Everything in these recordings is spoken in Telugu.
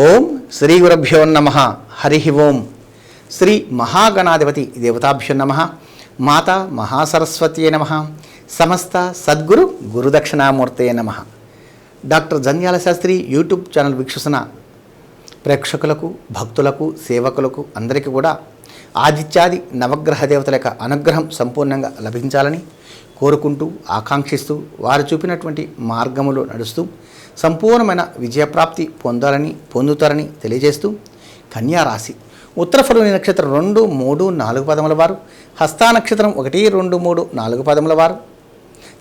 ఓం శ్రీ గురుభ్యో నమః. హరి ఓం. శ్రీ మహాగణాధిపతి దేవతాభ్యో నమః. మాతా మహాసరస్వతీ నమః. సమస్త సద్గురు గురుదక్షిణామూర్తయే నమః. Doctor Jandhyala Shastri YouTube channel వీక్షిస్తున్న ప్రేక్షకులకు, భక్తులకు, సేవకులకు అందరికీ కూడా ఆదిత్యాది నవగ్రహ దేవతల యొక్క అనుగ్రహం సంపూర్ణంగా లభించాలని కోరుకుంటూ, ఆకాంక్షిస్తూ, వారు చూపినటువంటి మార్గములో నడుస్తూ సంపూర్ణమైన విజయప్రాప్తి పొందుతారని తెలియజేస్తూ, కన్యారాశి ఉత్తర ఫల్గుని నక్షత్రం 2, 3, 4 పదముల వారు, హస్తా నక్షత్రం 1, 2, 3, 4 పదముల వారు,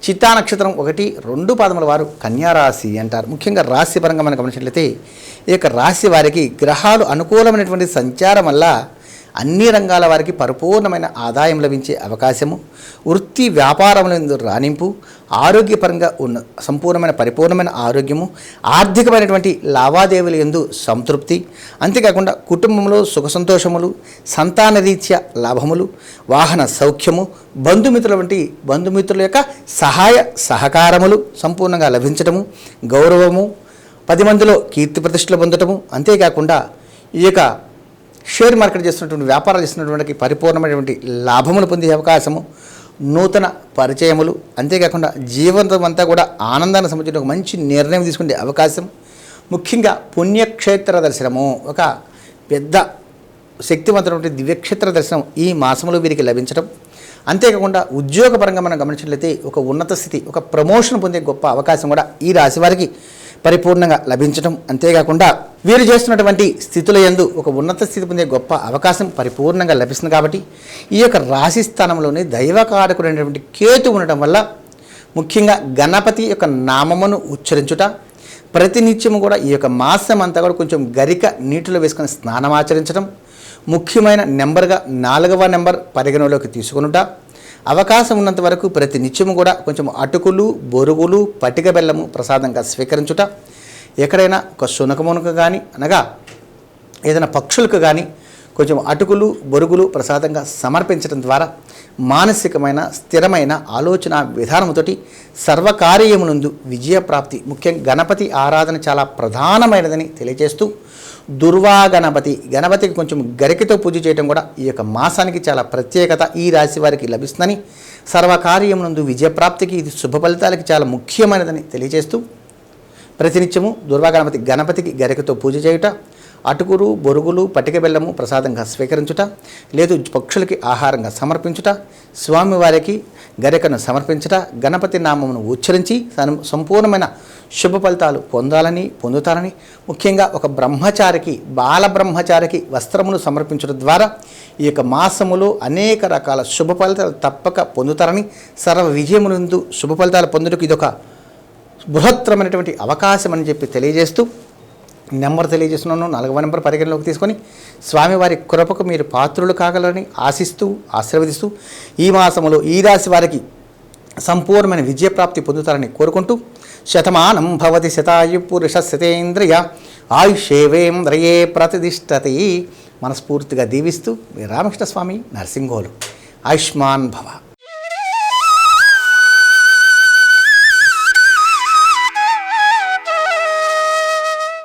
చిత్తా నక్షత్రం 1, 2 పదముల వారు కన్యారాశి అంటారు. ముఖ్యంగా రాశి పరంగా మనం గమనించినట్లయితే ఈ యొక్క రాశి వారికి గ్రహాలు అనుకూలమైనటువంటి సంచారం వల్ల అన్ని రంగాల వారికి పరిపూర్ణమైన ఆదాయం లభించే అవకాశము, వృత్తి వ్యాపారములందు రాణింపు, ఆరోగ్యపరంగా ఉన్న సంపూర్ణమైన పరిపూర్ణమైన ఆరోగ్యము, ఆర్థికమైనటువంటి లావాదేవీల యందు సంతృప్తి, అంతేకాకుండా కుటుంబంలో సుఖ సంతోషములు, సంతాన రీత్యా లాభములు, వాహన సౌఖ్యము, బంధుమిత్రుల యొక్క సహాయ సహకారములు సంపూర్ణంగా లభించటము, గౌరవము, 10 మందిలో కీర్తి ప్రతిష్టలు పొందటము, అంతేకాకుండా ఈ యొక్క షేర్ మార్కెట్ చేస్తున్నటువంటి వ్యాపారాలు చేస్తున్నటువంటి పరిపూర్ణమైనటువంటి లాభములు పొందే అవకాశము, నూతన పరిచయములు, అంతేకాకుండా జీవితం అంతా కూడా ఆనందాన్ని సంబంధించిన ఒక మంచి నిర్ణయం తీసుకునే అవకాశం, ముఖ్యంగా పుణ్యక్షేత్ర దర్శనము, ఒక పెద్ద శక్తివంతమైనటువంటి దివ్యక్షేత్ర దర్శనం ఈ మాసంలో వీరికి లభించడం, అంతేకాకుండా ఉద్యోగపరంగా మనం గమనించినట్లయితే ఒక ఉన్నత స్థితి, ఒక ప్రమోషన్ పొందే గొప్ప అవకాశం కూడా ఈ రాశి వారికి పరిపూర్ణంగా లభించడం, అంతేకాకుండా వీరు చేస్తున్నటువంటి స్థితుల యందు ఒక ఉన్నత స్థితి పొందే గొప్ప అవకాశం పరిపూర్ణంగా లభిస్తుంది. కాబట్టి ఈ యొక్క రాశి స్థానంలోనే దైవకారకుడైనటువంటి కేతు ఉండటం వల్ల ముఖ్యంగా గణపతి యొక్క నామమును ఉచ్చరించుట, ప్రతినిత్యము కూడా ఈ యొక్క మాసం అంతా కూడా కొంచెం గరిక నీటిలో వేసుకొని స్నానం ఆచరించడం, ముఖ్యమైన నెంబర్గా 4వ నెంబర్ పరిగణలోకి తీసుకొనుట, అవకాశం ఉన్నంత వరకు ప్రతి నిత్యము కూడా కొంచెం అటుకులు, బొరుగులు, పటిక బెల్లము ప్రసాదంగా స్వీకరించుట, ఎక్కడైనా ఒక శునకమునకు కానీ అనగా ఏదైనా పక్షులకు కానీ కొంచెం అటుకులు, బొరుగులు ప్రసాదంగా సమర్పించడం ద్వారా మానసికమైన స్థిరమైన ఆలోచన విధానంతో సర్వకార్యమునందు విజయప్రాప్తి, ముఖ్యంగా గణపతి ఆరాధన చాలా ప్రధానమైనదని తెలియజేస్తూ, గణపతికి కొంచెం గరికతో పూజ చేయడం కూడా ఈ యొక్క మాసానికి చాలా ప్రత్యేకత ఈ రాశి వారికి లభిస్తుందని, సర్వకార్యమునందు విజయప్రాప్తికి ఇది శుభ ఫలితాలకి చాలా ముఖ్యమైనదని తెలియజేస్తూ, ప్రతినిత్యము గణపతికి గరికతో పూజ చేయుట, అటుకులు, బొరుగులు, పటిక బెల్లము ప్రసాదంగా స్వీకరించుట, లేదు పక్షులకి ఆహారంగా సమర్పించుట, స్వామివారికి గరికను సమర్పించుట, గణపతి నామమును ఉచ్చరించి సంపూర్ణమైన శుభ ఫలితాలు పొందుతారని, ముఖ్యంగా ఒక బాలబ్రహ్మచారికి వస్త్రమును సమర్పించడం ద్వారా ఈ యొక్క మాసములో అనేక రకాల శుభ ఫలితాలు తప్పక పొందుతారని, సర్వ విజయమునందు శుభ ఫలితాలు పొందుటకు ఇదొక బృహత్తరమైనటువంటి అవకాశం అని చెప్పి తెలియజేస్తూ, నెంబర్ తెలియజేస్తున్నాను 4వ నెంబర్ పరిగణలోకి తీసుకొని స్వామివారి కృపకు మీరు పాత్రులు కాగలరని ఆశీర్వదిస్తూ ఈ మాసములో ఈ రాశి వారికి సంపూర్ణమైన విజయప్రాప్తి పొందుతారని కోరుకుంటూ, శతమానం భవతి శతాయు పురుష శతేంద్రియ ఆయుష్యేవేంద్రియే ప్రతిష్టతి మనస్ఫూర్తిగా దీవిస్తూ మీ రామకృష్ణ స్వామి నరసింహోలు. ఆయుష్మాన్ భవ.